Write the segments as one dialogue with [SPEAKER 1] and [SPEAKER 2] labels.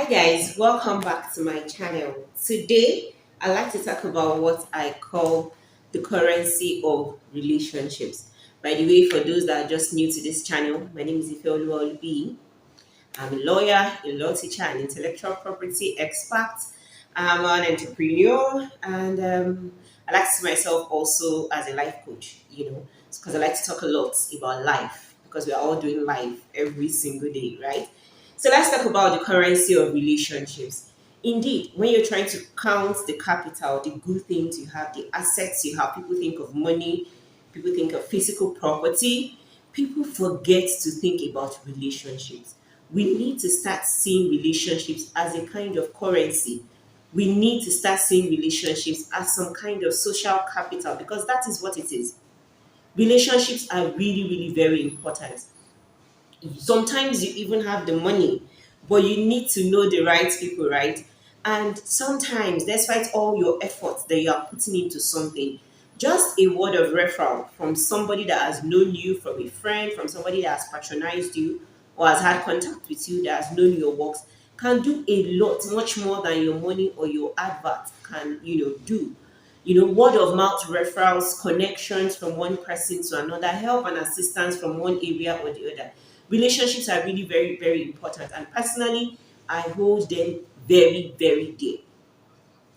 [SPEAKER 1] Guys, welcome back to my channel. Today, I'd like to talk about what I call the currency of relationships. By the way, for those that are just new to this channel, my name is Ifeoluwa Olubi. I'm a lawyer, a law teacher, an intellectual property expert. I'm an entrepreneur, and I like to see myself also as a life coach, because I like to talk a lot about life because we are all doing life every single day, right? So let's talk about the currency of relationships. Indeed, when you're trying to count the capital, the good things you have, the assets you have, people think of money, people think of physical property, people forget to think about relationships. We need to start seeing relationships as a kind of currency. We need to start seeing relationships as some kind of social capital because that is what it is. Relationships are really, really very important. Sometimes you even have the money, but you need to know the right people, right? And sometimes, despite all your efforts that you are putting into something, just a word of referral from somebody that has known you, from a friend, from somebody that has patronized you or has had contact with you, that has known your works, can do a lot, much more than your money or your advert can, do. Word of mouth referrals, connections from one person to another, help and assistance from one area or the other. Relationships are really very, very important. And personally, I hold them very, very dear.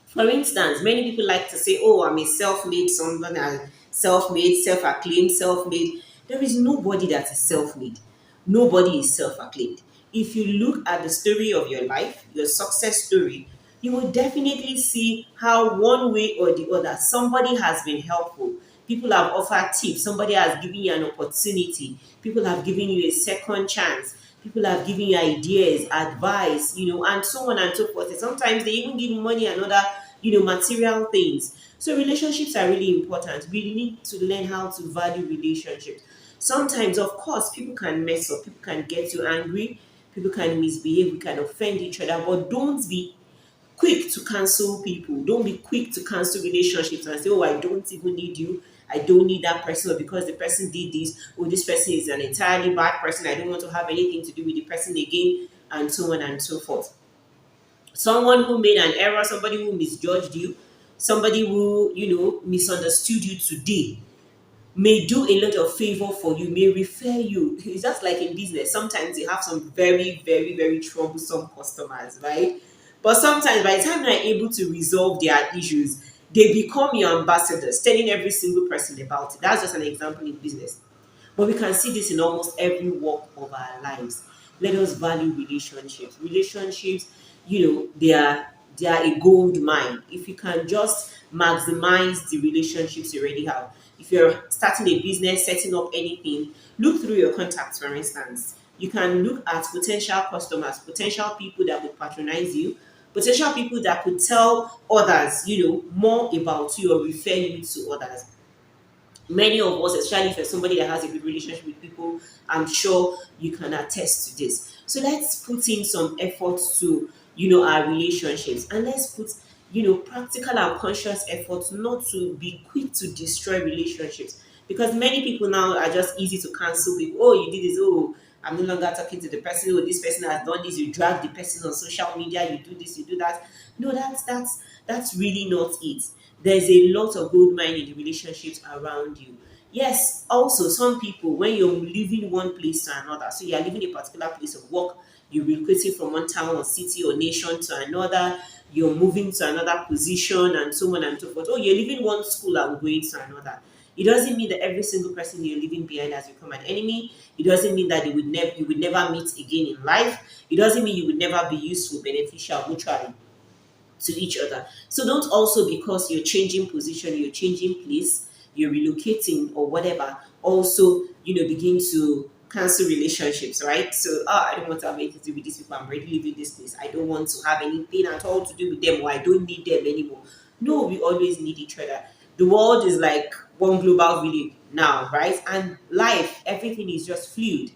[SPEAKER 1] For instance, many people like to say, oh, I'm a self-made, someone as self-made, self-acclaimed, self-made. There is nobody that is self-made. Nobody is self-acclaimed. If you look at the story of your life, your success story, you will definitely see how one way or the other somebody has been helpful. People have offered tips, somebody has given you an opportunity, people have given you a second chance, people have given you ideas, advice, and so on and so forth. And sometimes they even give you money and other, material things. So relationships are really important. We need to learn how to value relationships. Sometimes, of course, people can mess up, people can get you angry, people can misbehave, we can offend each other, but don't be quick to cancel people. Don't be quick to cancel relationships and say, oh, I don't even need you. I don't need that person, or because the person did this, or this person is an entirely bad person. I don't want to have anything to do with the person again, and so on and so forth. Someone who made an error, somebody who misjudged you, somebody who, misunderstood you today may do a lot of favor for you, may refer you. It's just like in business. Sometimes you have some very, very, very troublesome customers, right? But sometimes by the time they're able to resolve their issues, they become your ambassadors, telling every single person about it. That's just an example in business. But we can see this in almost every walk of our lives. Let us value relationships. Relationships, they are a gold mine. If you can just maximize the relationships you already have. If you're starting a business, setting up anything, look through your contacts, for instance. You can look at potential customers, potential people that would patronize you, potential people that could tell others, more about you or refer you to others. Many of us, especially if you're somebody that has a good relationship with people, I'm sure you can attest to this. So let's put in some effort to, our relationships, and let's put, practical and conscious efforts not to be quick to destroy relationships. Because many people now are just easy to cancel people. Oh, you did this. Oh, I'm no longer talking to the person. Oh, this person has done this. You drag the person on social media. You do this. You do that. No, that's really not it. There's a lot of gold mine in the relationships around you. Yes, also some people, when you're leaving one place to another, so you're leaving a particular place of work, you're relocating from one town or city or nation to another, you're moving to another position and so on and so forth. Oh, you're leaving one school and going to another. It doesn't mean that every single person you're leaving behind has become an enemy. It doesn't mean that you would never meet again in life. It doesn't mean you would never be useful, beneficial, mutually to each other. So don't also, because you're changing position, you're changing place, you're relocating or whatever, also, begin to cancel relationships, right? So, I don't want to have anything to do with these people. I'm already leaving this place. I don't want to have anything at all to do with them, or I don't need them anymore. No, we always need each other. The world is like one global village now, right? And life, everything is just fluid.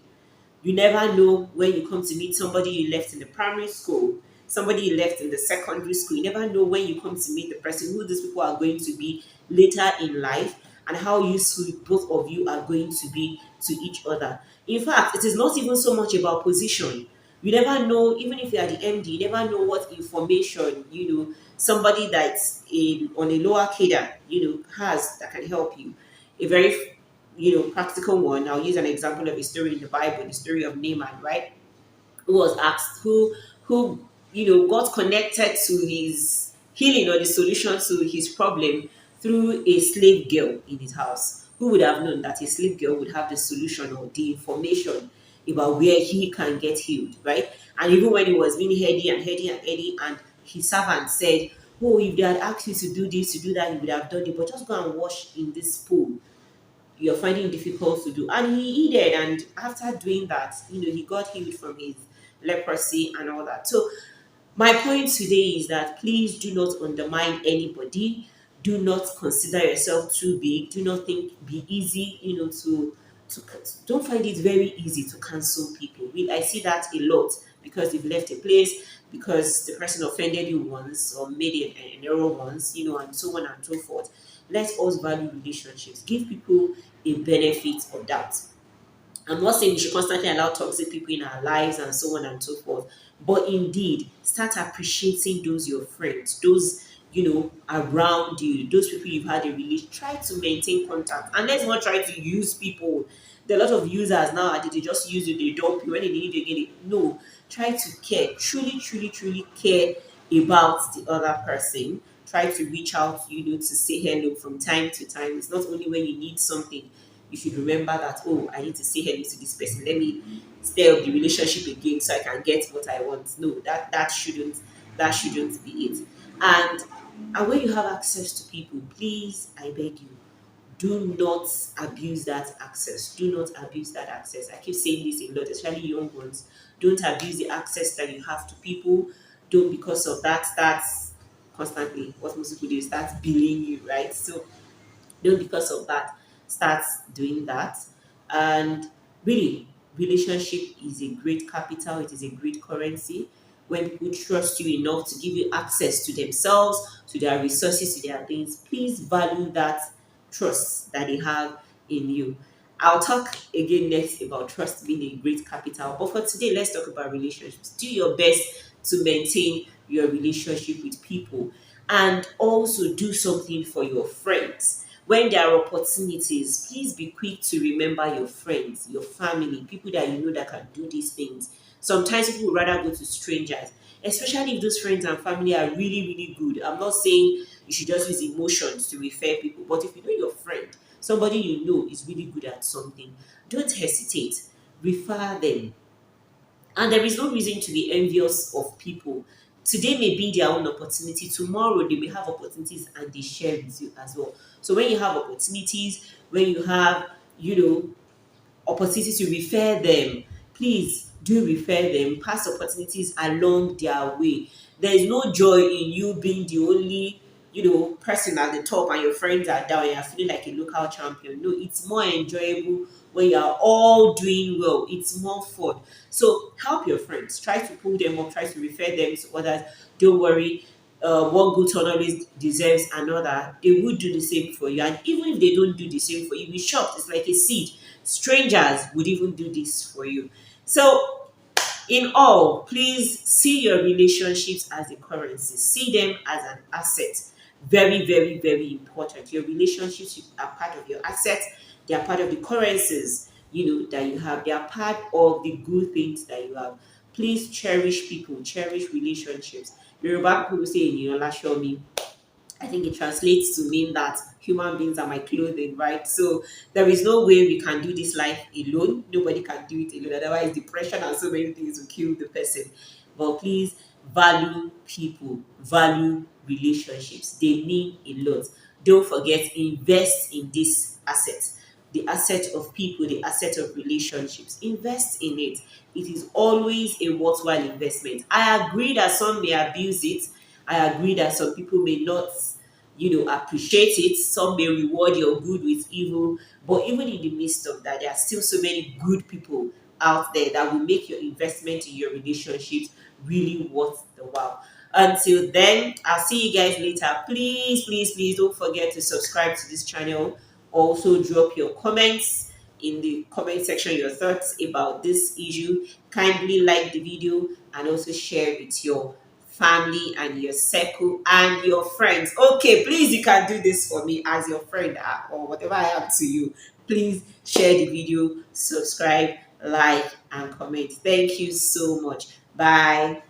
[SPEAKER 1] You never know when you come to meet somebody you left in the primary school, somebody you left in the secondary school. You never know when you come to meet the person who these people are going to be later in life, and how useful both of you are going to be to each other. In fact, it is not even so much about position. You never know, even if you are the MD, you never know what information, somebody that's on a lower cadre, has that can help you. A very, practical one. I'll use an example of a story in the Bible, the story of Naaman, right? Who was asked, who got connected to his healing or the solution to his problem through a slave girl in his house. Who would have known that a slave girl would have the solution or the information about where he can get healed, right? And even when he was being heady and heady and heady, and his servant said, "Oh, if they had asked you to do this, to do that, you would have done it, but just go and wash in this pool you're finding difficult to do." And he did, and after doing that, he got healed from his leprosy and all that. So my point today is that please do not undermine anybody. Do not consider yourself too big. Do not think be easy, to don't find it very easy to cancel people. I see that a lot because they've left a place, because the person offended you once or made an error once, and so on and so forth. Let us value relationships. Give people a benefit of doubt. I'm not saying we should constantly allow toxic people in our lives and so on and so forth. But indeed, start appreciating those your friends, those around you, those people you've had a relation. Try to maintain contact, and let's not try to use people. There are a lot of users now. They just use you, they dump you when they need you again. No, try to care. Truly, truly, truly care about the other person. Try to reach out, to say hello from time to time. It's not only when you need something you should remember that, oh, I need to say hello to this person. Let me stir up the relationship again so I can get what I want. No, that shouldn't be it. And when you have access to people, please, I beg you, do not abuse that access. Do not abuse that access. I keep saying this a lot, especially young ones. Don't abuse the access that you have to people. Don't, because of that, start constantly, what most people do is start billing you, right? So don't, because of that, start doing that. And really, relationship is a great capital, it is a great currency. When people trust you enough to give you access to themselves, to their resources, to their things, please value that trust that they have in you. I'll talk again next about trust being a great capital, but for today, let's talk about relationships. Do your best to maintain your relationship with people, and also do something for your friends. When there are opportunities, please be quick to remember your friends, your family, people that you know that can do these things. Sometimes people would rather go to strangers, especially if those friends and family are really, really good. I'm not saying you should just use emotions to refer people, but if you know your friend, somebody you know is really good at something, don't hesitate. Refer them. And there is no reason to be envious of people. Today may be their own opportunity. Tomorrow they may have opportunities and they share with you as well. So when you have opportunities, when you have, you know, opportunity to refer them, please do refer them. Pass opportunities along their way. There is no joy in you being the only, person at the top and your friends are down and you're feeling like a local champion. No, it's more enjoyable when you are all doing well. It's more fun. So help your friends. Try to pull them up. Try to refer them to others. Don't worry. One good turn always deserves another. They would do the same for you. And even if they don't do the same for you, be shocked. It's like a seed. Strangers would even do this for you. So, in all, please see your relationships as a currency. See them as an asset. Very, very, very important. Your relationships are part of your assets. They are part of the currencies, that you have. They are part of the good things that you have. Please cherish people, cherish relationships. Yoruba people say, show me. I think it translates to mean that human beings are my clothing, right? So there is no way we can do this life alone. Nobody can do it alone. Otherwise, depression and so many things will kill the person. But please value people, value relationships. They mean a lot. Don't forget, invest in this asset. The asset of people, the asset of relationships. Invest in it. It is always a worthwhile investment. I agree that some may abuse it. I agree that some people may not, appreciate it. Some may reward your good with evil. But even in the midst of that, there are still so many good people out there that will make your investment in your relationships really worth the while. Until then, I'll see you guys later. Please, please, please don't forget to subscribe to this channel. Also, drop your comments in the comment section your thoughts about this issue. Kindly like the video and also share with your family and your circle and your friends. Okay, please, you can do this for me as your friend, or whatever I am to you. Please share the video, subscribe, like, and comment. Thank you so much. Bye.